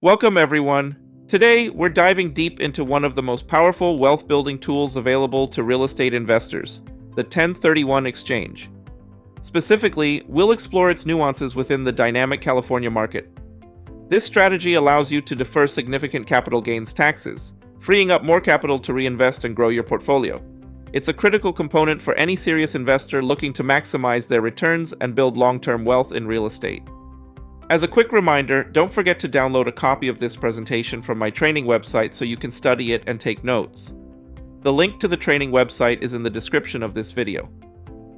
Welcome, everyone. Today, we're diving deep into one of the most powerful wealth building tools available to real estate investors, the 1031 exchange. Specifically, we'll explore its nuances within the dynamic California market. This strategy allows you to defer significant capital gains taxes, freeing up more capital to reinvest and grow your portfolio. It's a critical component for any serious investor looking to maximize their returns and build long-term wealth in real estate. As a quick reminder, don't forget to download a copy of this presentation from my training website so you can study it and take notes. The link to the training website is in the description of this video.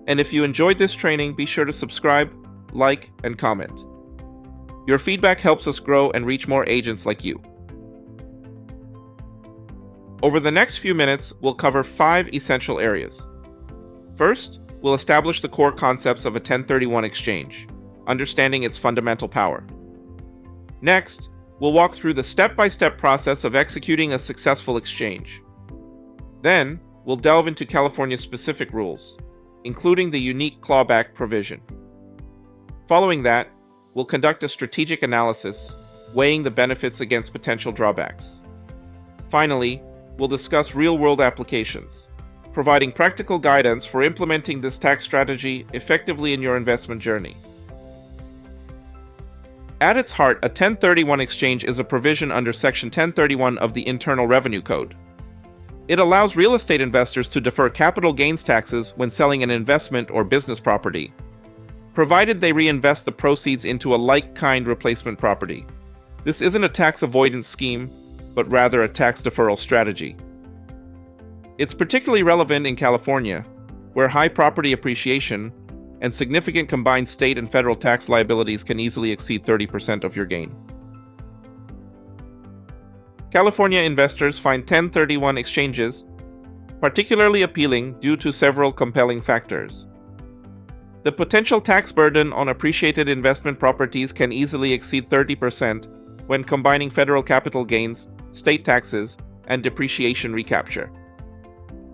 And if you enjoyed this training, be sure to subscribe, like, and comment. Your feedback helps us grow and reach more agents like you. Over the next few minutes, we'll cover 5 essential areas. First, we'll establish the core concepts of a 1031 exchange, understanding its fundamental power. Next, we'll walk through the step-by-step process of executing a successful exchange. Then, we'll delve into California's specific rules, including the unique clawback provision. Following that, we'll conduct a strategic analysis, weighing the benefits against potential drawbacks. Finally, we'll discuss real-world applications, providing practical guidance for implementing this tax strategy effectively in your investment journey. At its heart, a 1031 exchange is a provision under Section 1031 of the Internal Revenue Code. It allows real estate investors to defer capital gains taxes when selling an investment or business property, provided they reinvest the proceeds into a like-kind replacement property. This isn't a tax avoidance scheme, but rather a tax deferral strategy. It's particularly relevant in California, where high property appreciation and significant combined state and federal tax liabilities can easily exceed 30% of your gain. California investors find 1031 exchanges particularly appealing due to several compelling factors. The potential tax burden on appreciated investment properties can easily exceed 30% when combining federal capital gains, state taxes, and depreciation recapture.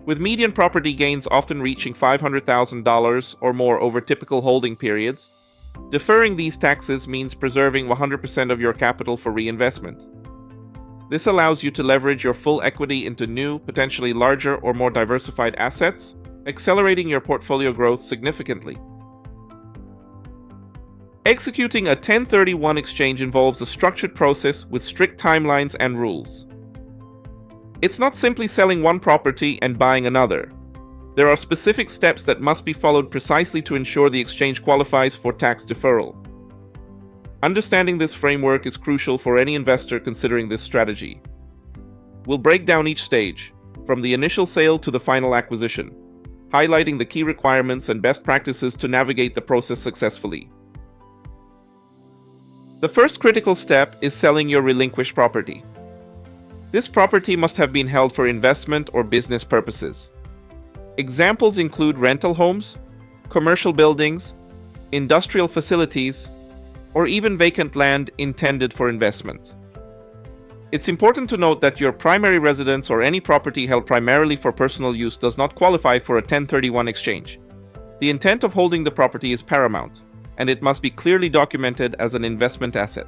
With median property gains often reaching $500,000 or more over typical holding periods, deferring these taxes means preserving 100% of your capital for reinvestment. This allows you to leverage your full equity into new, potentially larger or more diversified assets, accelerating your portfolio growth significantly. Executing a 1031 exchange involves a structured process with strict timelines and rules. It's not simply selling one property and buying another. There are specific steps that must be followed precisely to ensure the exchange qualifies for tax deferral. Understanding this framework is crucial for any investor considering this strategy. We'll break down each stage, from the initial sale to the final acquisition, highlighting the key requirements and best practices to navigate the process successfully. The first critical step is selling your relinquished property. This property must have been held for investment or business purposes. Examples include rental homes, commercial buildings, industrial facilities, or even vacant land intended for investment. It's important to note that your primary residence or any property held primarily for personal use does not qualify for a 1031 exchange. The intent of holding the property is paramount, and it must be clearly documented as an investment asset.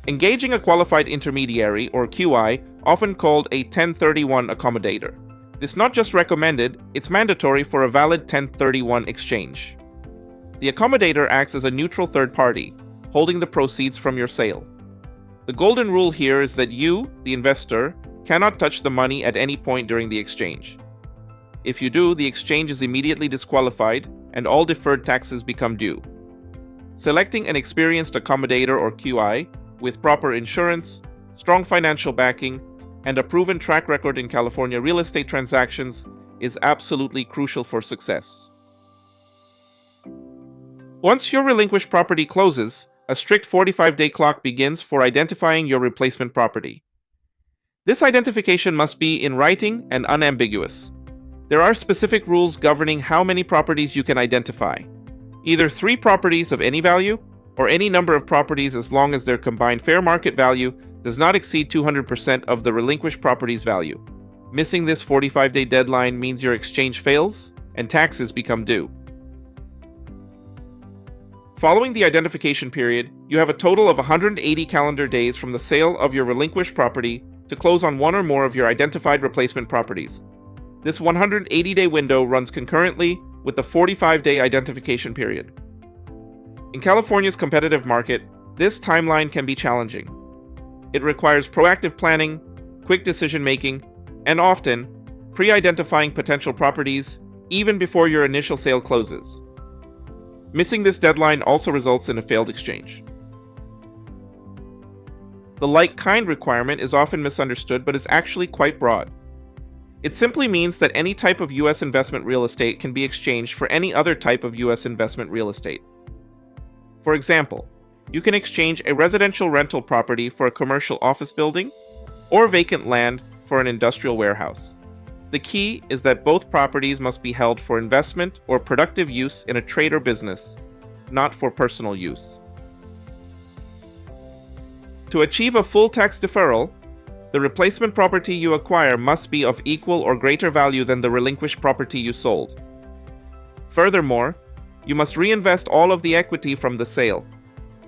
Engaging a qualified intermediary, or QI, often called a 1031 accommodator. This is not just recommended, it's mandatory for a valid 1031 exchange. The accommodator acts as a neutral third party, holding the proceeds from your sale. The golden rule here is that you, the investor, cannot touch the money at any point during the exchange. If you do, the exchange is immediately disqualified and all deferred taxes become due. Selecting an experienced accommodator or QI with proper insurance, strong financial backing, and a proven track record in California real estate transactions is absolutely crucial for success. Once your relinquished property closes, a strict 45-day clock begins for identifying your replacement property. This identification must be in writing and unambiguous. There are specific rules governing how many properties you can identify. Either 3 properties of any value, or any number of properties as long as their combined fair market value does not exceed 200% of the relinquished property's value. Missing this 45-day deadline means your exchange fails and taxes become due. Following the identification period, you have a total of 180 calendar days from the sale of your relinquished property to close on one or more of your identified replacement properties. This 180-day window runs concurrently with the 45-day identification period. In California's competitive market, this timeline can be challenging. It requires proactive planning, quick decision-making, and often pre-identifying potential properties even before your initial sale closes. Missing this deadline also results in a failed exchange. The like-kind requirement is often misunderstood, but is actually quite broad. It simply means that any type of U.S. investment real estate can be exchanged for any other type of U.S. investment real estate. For example, you can exchange a residential rental property for a commercial office building, or vacant land for an industrial warehouse. The key is that both properties must be held for investment or productive use in a trade or business, not for personal use. To achieve a full tax deferral, the replacement property you acquire must be of equal or greater value than the relinquished property you sold. Furthermore, you must reinvest all of the equity from the sale,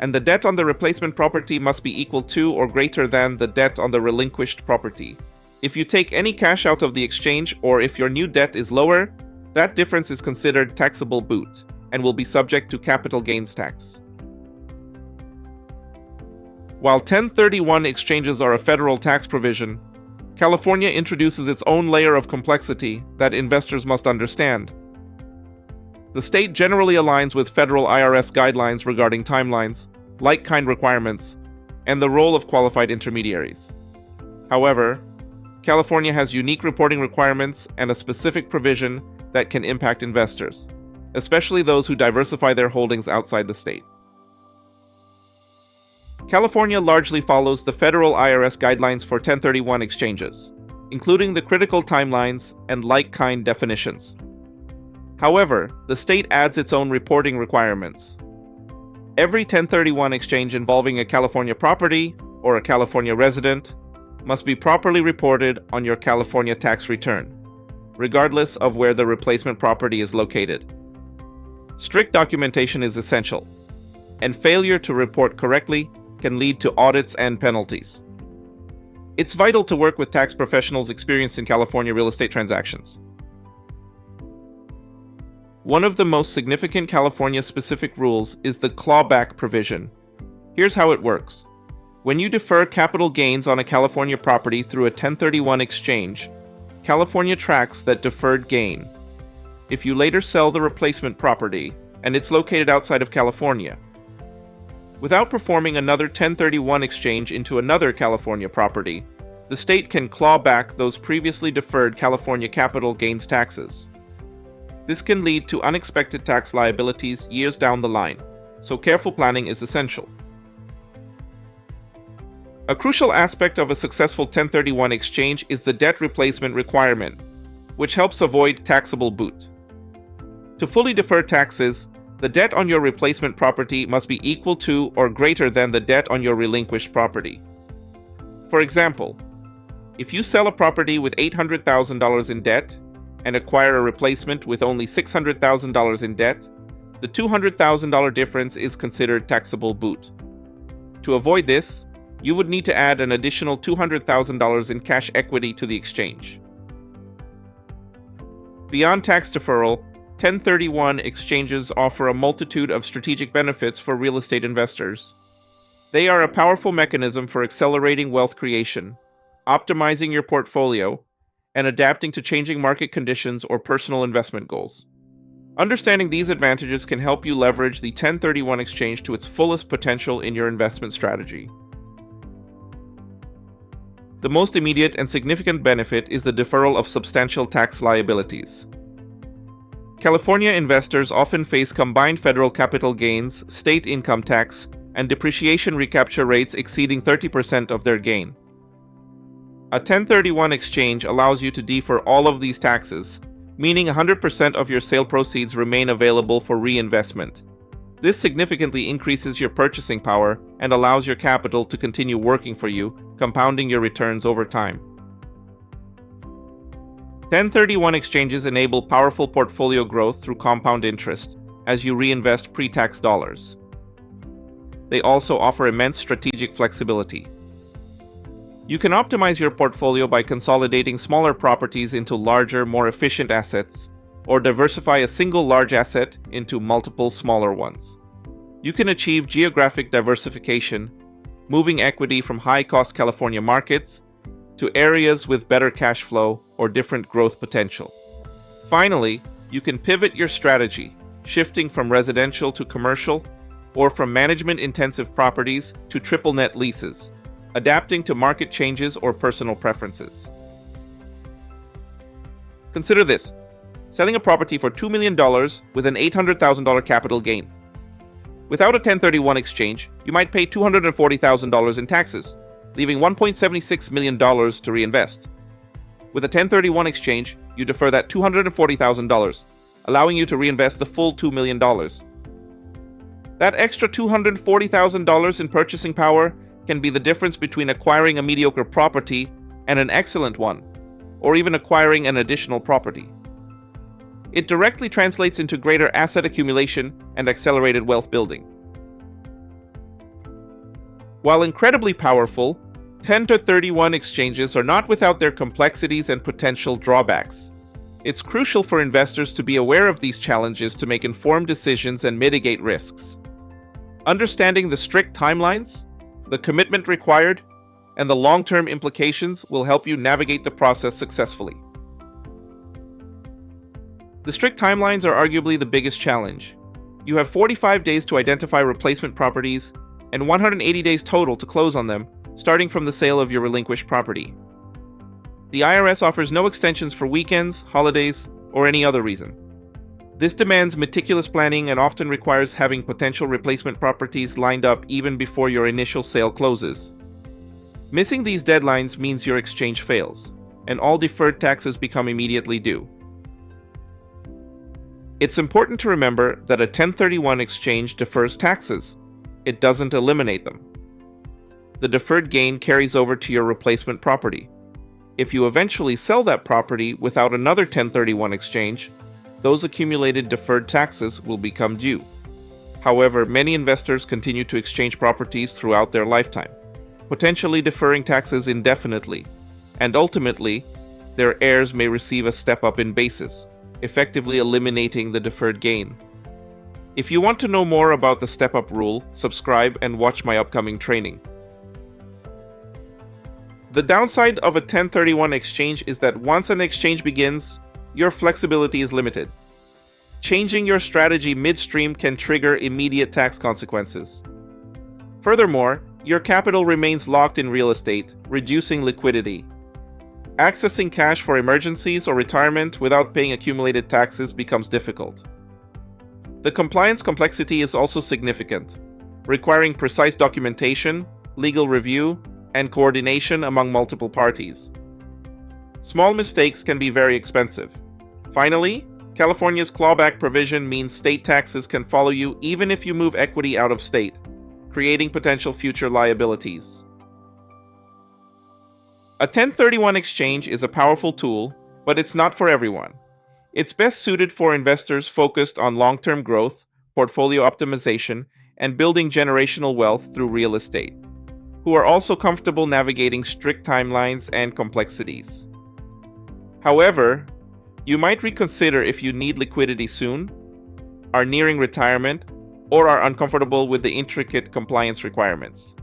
and the debt on the replacement property must be equal to or greater than the debt on the relinquished property. If you take any cash out of the exchange, or if your new debt is lower, that difference is considered taxable boot and will be subject to capital gains tax. While 1031 exchanges are a federal tax provision, California introduces its own layer of complexity that investors must understand. The state generally aligns with federal IRS guidelines regarding timelines, like-kind requirements, and the role of qualified intermediaries. However, California has unique reporting requirements and a specific provision that can impact investors, especially those who diversify their holdings outside the state. California largely follows the federal IRS guidelines for 1031 exchanges, including the critical timelines and like-kind definitions. However, the state adds its own reporting requirements. Every 1031 exchange involving a California property or a California resident must be properly reported on your California tax return, regardless of where the replacement property is located. Strict documentation is essential, and failure to report correctly can lead to audits and penalties. It's vital to work with tax professionals experienced in California real estate transactions. One of the most significant California-specific rules is the clawback provision. Here's how it works. When you defer capital gains on a California property through a 1031 exchange, California tracks that deferred gain. If you later sell the replacement property and it's located outside of California, without performing another 1031 exchange into another California property, the state can claw back those previously deferred California capital gains taxes. This can lead to unexpected tax liabilities years down the line, so careful planning is essential. A crucial aspect of a successful 1031 exchange is the debt replacement requirement, which helps avoid taxable boot. To fully defer taxes, the debt on your replacement property must be equal to or greater than the debt on your relinquished property. For example, if you sell a property with $800,000 in debt and acquire a replacement with only $600,000 in debt, the $200,000 difference is considered taxable boot. To avoid this, you would need to add an additional $200,000 in cash equity to the exchange. Beyond tax deferral, 1031 exchanges offer a multitude of strategic benefits for real estate investors. They are a powerful mechanism for accelerating wealth creation, optimizing your portfolio, and adapting to changing market conditions or personal investment goals. Understanding these advantages can help you leverage the 1031 exchange to its fullest potential in your investment strategy. The most immediate and significant benefit is the deferral of substantial tax liabilities. California investors often face combined federal capital gains, state income tax, and depreciation recapture rates exceeding 30% of their gain. A 1031 exchange allows you to defer all of these taxes, meaning 100% of your sale proceeds remain available for reinvestment. This significantly increases your purchasing power and allows your capital to continue working for you, compounding your returns over time. 1031 exchanges enable powerful portfolio growth through compound interest as you reinvest pre-tax dollars. they also offer immense strategic flexibility. You can optimize your portfolio by consolidating smaller properties into larger, more efficient assets, or diversify a single large asset into multiple smaller ones. You can achieve geographic diversification, moving equity from high-cost California markets to areas with better cash flow or different growth potential. Finally, you can pivot your strategy, shifting from residential to commercial, or from management-intensive properties to triple net leases, adapting to market changes or personal preferences. Consider this: selling a property for $2 million with an $800,000 capital gain. Without a 1031 exchange, you might pay $240,000 in taxes, leaving $1.76 million to reinvest. With a 1031 exchange, you defer that $240,000, allowing you to reinvest the full $2 million. That extra $240,000 in purchasing power can be the difference between acquiring a mediocre property and an excellent one, or even acquiring an additional property. It directly translates into greater asset accumulation and accelerated wealth building. While incredibly powerful, 1031 exchanges are not without their complexities and potential drawbacks. It's crucial for investors to be aware of these challenges to make informed decisions and mitigate risks. Understanding the strict timelines, the commitment required, and the long-term implications will help you navigate the process successfully. The strict timelines are arguably the biggest challenge. You have 45 days to identify replacement properties and 180 days total to close on them, starting from the sale of your relinquished property. The IRS offers no extensions for weekends, holidays, or any other reason. This demands meticulous planning and often requires having potential replacement properties lined up even before your initial sale closes. Missing these deadlines means your exchange fails, and all deferred taxes become immediately due. It's important to remember that a 1031 exchange defers taxes. It doesn't eliminate them. The deferred gain carries over to your replacement property. If you eventually sell that property without another 1031 exchange, those accumulated deferred taxes will become due. However, many investors continue to exchange properties throughout their lifetime, potentially deferring taxes indefinitely, and ultimately, their heirs may receive a step-up in basis, effectively eliminating the deferred gain. If you want to know more about the step-up rule, subscribe and watch my upcoming training. The downside of a 1031 exchange is that once an exchange begins, your flexibility is limited. Changing your strategy midstream can trigger immediate tax consequences. Furthermore, your capital remains locked in real estate, reducing liquidity. Accessing cash for emergencies or retirement without paying accumulated taxes becomes difficult. The compliance complexity is also significant, requiring precise documentation, legal review, and coordination among multiple parties. Small mistakes can be very expensive. Finally, California's clawback provision means state taxes can follow you even if you move equity out of state, creating potential future liabilities. A 1031 exchange is a powerful tool, but it's not for everyone. It's best suited for investors focused on long-term growth, portfolio optimization, and building generational wealth through real estate, who are also comfortable navigating strict timelines and complexities. However, you might reconsider if you need liquidity soon, are nearing retirement, or are uncomfortable with the intricate compliance requirements.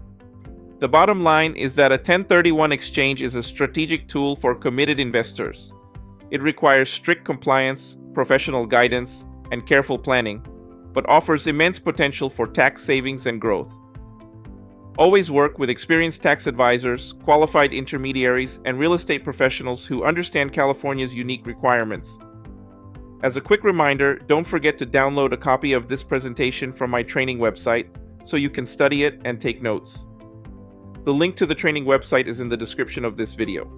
The bottom line is that a 1031 exchange is a strategic tool for committed investors. It requires strict compliance, professional guidance, and careful planning, but offers immense potential for tax savings and growth. Always work with experienced tax advisors, qualified intermediaries, and real estate professionals who understand California's unique requirements. As a quick reminder, don't forget to download a copy of this presentation from my training website so you can study it and take notes. The link to the training website is in the description of this video.